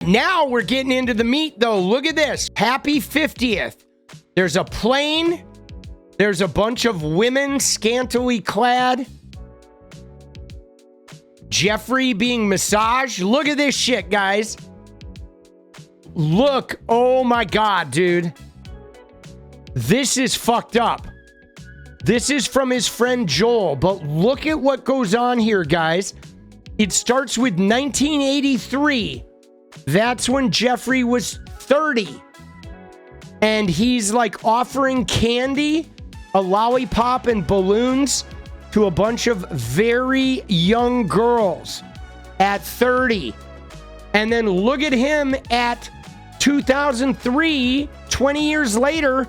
Now we're getting into the meat, though. Look at this. Happy 50th. There's a plane. There's a bunch of women scantily clad. Jeffrey being massaged. Look at this shit, guys. Look. Oh my God, dude. This is fucked up. This is from his friend Joel, but look at what goes on here, guys. It starts with 1983. That's when Jeffrey was 30. And he's like offering candy, a lollipop, and balloons to a bunch of very young girls at 30. And then look at him at 2003, 20 years later,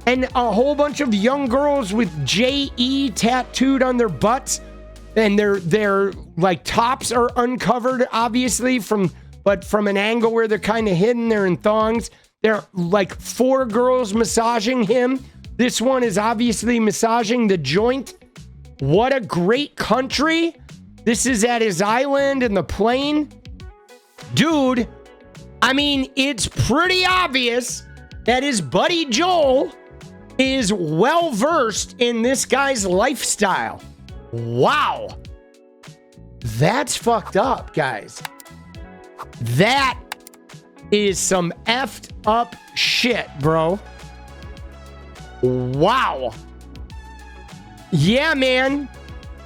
and a whole bunch of young girls with J.E. tattooed on their butts. And their like tops are uncovered, obviously, but from an angle where they're kind of hidden. They're in thongs. They're like 4 girls massaging him. This one is obviously massaging the joint. What a great country. This is at his island in the plane. Dude, I mean, it's pretty obvious that his buddy Joel is well versed in this guy's lifestyle. Wow. That's fucked up, guys. That is some effed up shit, bro. Wow. Yeah, man.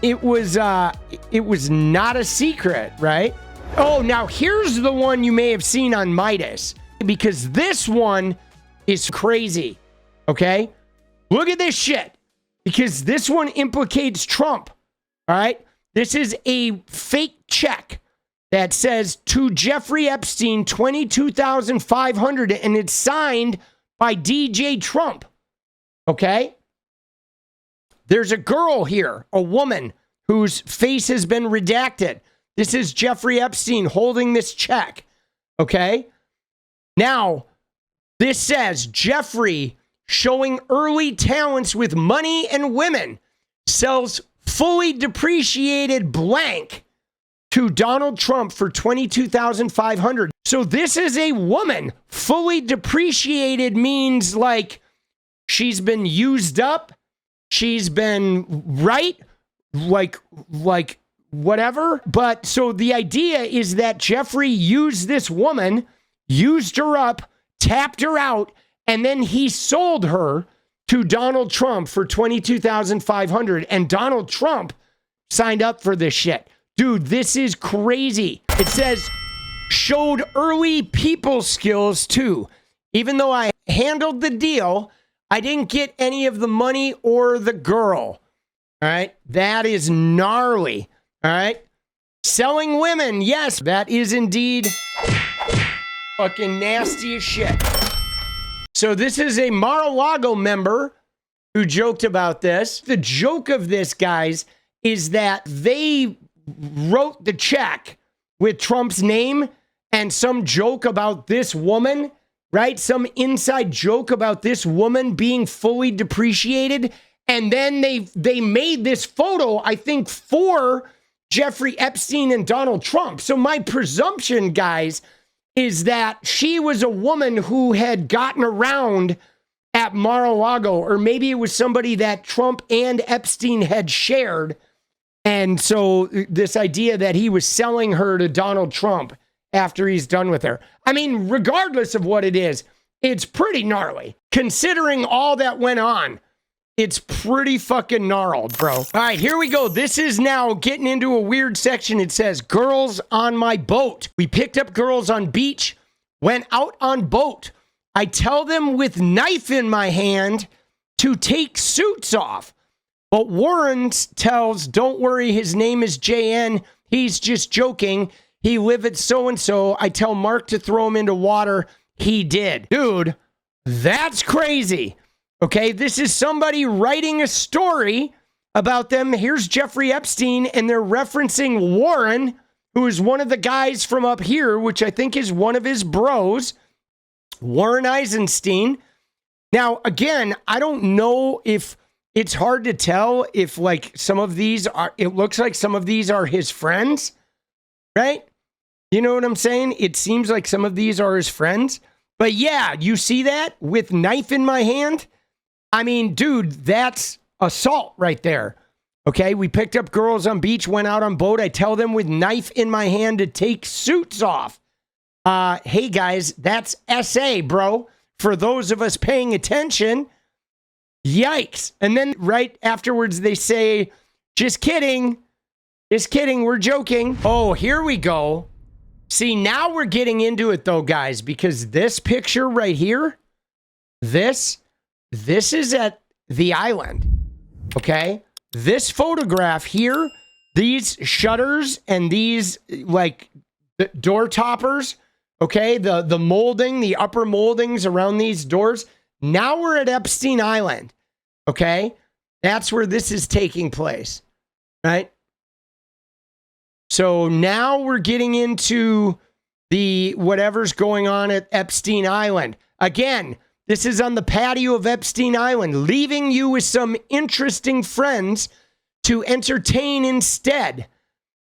It was not a secret, right? Oh, now here's the one you may have seen on Midas, because this one is crazy. Okay? Look at this shit, because this one implicates Trump. All right? This is a fake check that says to Jeffrey Epstein $22,500, and it's signed by DJ Trump. Okay? There's a girl here, a woman whose face has been redacted. This is Jeffrey Epstein holding this check. Okay? Now, this says Jeffrey, showing early talents with money and women, sells fully depreciated blank to Donald Trump for $22,500. So this is a woman. Fully depreciated means like she's been used up. She's been like whatever. But so the idea is that Jeffrey used this woman, used her up, tapped her out, and then he sold her to Donald Trump for $22,500. And Donald Trump signed up for this shit. Dude, this is crazy. It says, showed early people skills too. Even though I handled the deal, I didn't get any of the money or the girl. All right. That is gnarly. All right. Selling women. Yes, that is indeed fucking nasty as shit. So this is a Mar-a-Lago member who joked about this. The joke of this, guys, is that they wrote the check with Trump's name and some joke about this woman, right? Some inside joke about this woman being fully depreciated. And then they made this photo, I think, for Jeffrey Epstein and Donald Trump. So my presumption, guys, is that she was a woman who had gotten around at Mar-a-Lago, or maybe it was somebody that Trump and Epstein had shared. And so this idea that he was selling her to Donald Trump after he's done with her. I mean, regardless of what it is, it's pretty gnarly. Considering all that went on, it's pretty fucking gnarled, bro. All right, here we go. This is now getting into a weird section. It says, girls on my boat. We picked up girls on beach, went out on boat. I tell them with knife in my hand to take suits off. But Warren tells, don't worry, his name is JN. He's just joking. He live at so-and-so. I tell Mark to throw him into water. He did. Dude, that's crazy. Okay, this is somebody writing a story about them. Here's Jeffrey Epstein, and they're referencing Warren, who is one of the guys from up here, which I think is one of his bros, Warren Eisenstein. Now, again, I don't know if it's hard to tell if like some of these are, it looks like some of these are his friends, right? You know what I'm saying? It seems like some of these are his friends. But yeah, you see that with knife in my hand? I mean, dude, that's assault right there. Okay, we picked up girls on beach, went out on boat. I tell them with knife in my hand to take suits off. Hey guys, that's SA, bro. For those of us paying attention, yikes. And then right afterwards, they say, just kidding. Just kidding. We're joking. Oh, here we go. See, now we're getting into it though, guys, because this picture right here, this is at the island. Okay. This photograph here, these shutters and these like the door toppers, okay, the molding, the upper moldings around these doors. Now we're at Epstein Island, okay? That's where this is taking place, right? So now we're getting into the whatever's going on at Epstein Island. Again, this is on the patio of Epstein Island, leaving you with some interesting friends to entertain instead,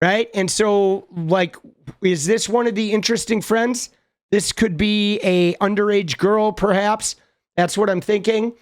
right? And so, like, is this one of the interesting friends? This could be a underage girl, perhaps. That's what I'm thinking,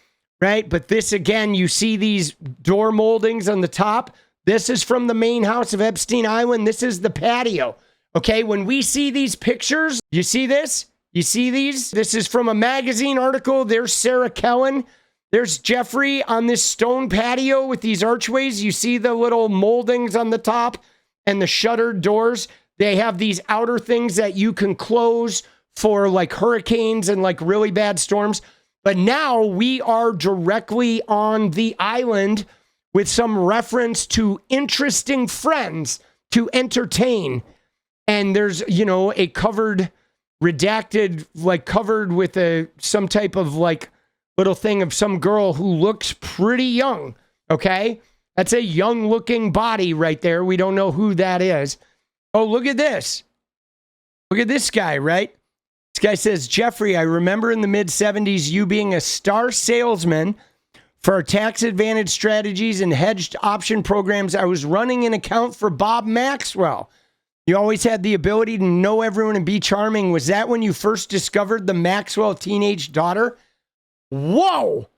right? But this, again, you see these door moldings on the top. This is from the main house of Epstein Island. This is the patio, okay? When we see these pictures, you see this? You see these? This is from a magazine article. There's Sarah Kellen. There's Jeffrey on this stone patio with these archways. You see the little moldings on the top and the shuttered doors. They have these outer things that you can close for like hurricanes and like really bad storms. But now we are directly on the island with some reference to interesting friends to entertain. And there's, you know, a covered, redacted, like covered with some type of like little thing of some girl who looks pretty young. Okay. That's a young looking body right there. We don't know who that is. Oh, look at this. Look at this guy, right? This guy says, Jeffrey, I remember in the mid-70s you being a star salesman for our tax advantage strategies and hedged option programs. I was running an account for Bob Maxwell. You always had the ability to know everyone and be charming. Was that when you first discovered the Maxwell teenage daughter? Whoa!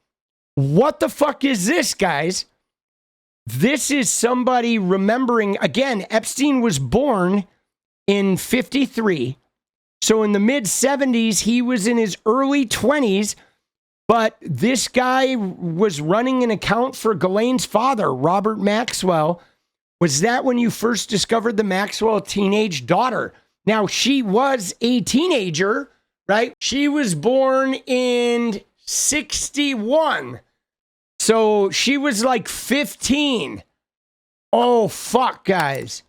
What the fuck is this, guys? This is somebody remembering, again, Epstein was born in 53. So in the mid-70s, he was in his early 20s, but this guy was running an account for Ghislaine's father, Robert Maxwell. Was that when you first discovered the Maxwell teenage daughter? Now, she was a teenager, right? She was born in 61. So she was like 15. Oh, fuck, guys.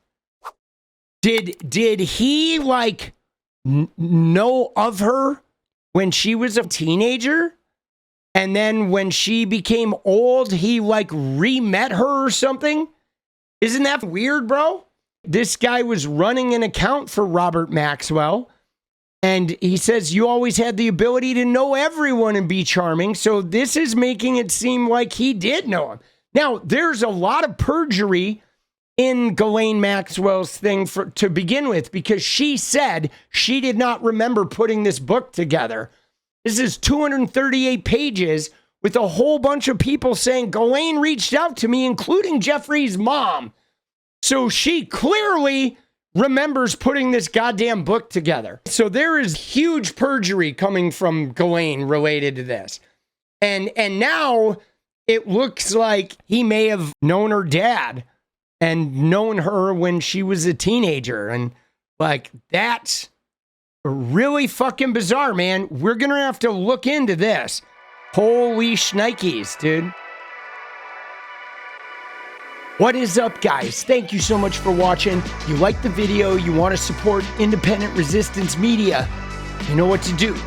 Did he like know of her when she was a teenager? And then when she became old, he like re-met her or something? Isn't that weird, bro? This guy was running an account for Robert Maxwell. And he says, you always had the ability to know everyone and be charming. So this is making it seem like he did know him. Now, there's a lot of perjury in Ghislaine Maxwell's thing to begin with, because she said she did not remember putting this book together. This is 238 pages with a whole bunch of people saying Ghislaine reached out to me, including Jeffrey's mom. So she clearly remembers putting this goddamn book together. So there is huge perjury coming from Ghislaine related to this. And now it looks like he may have known her dad and known her when she was a teenager. And like, that's really fucking bizarre, man. We're going to have to look into this. Holy shnikes, dude. What is up, guys? Thank you so much for watching. If you like the video, you want to support independent resistance media, you know what to do.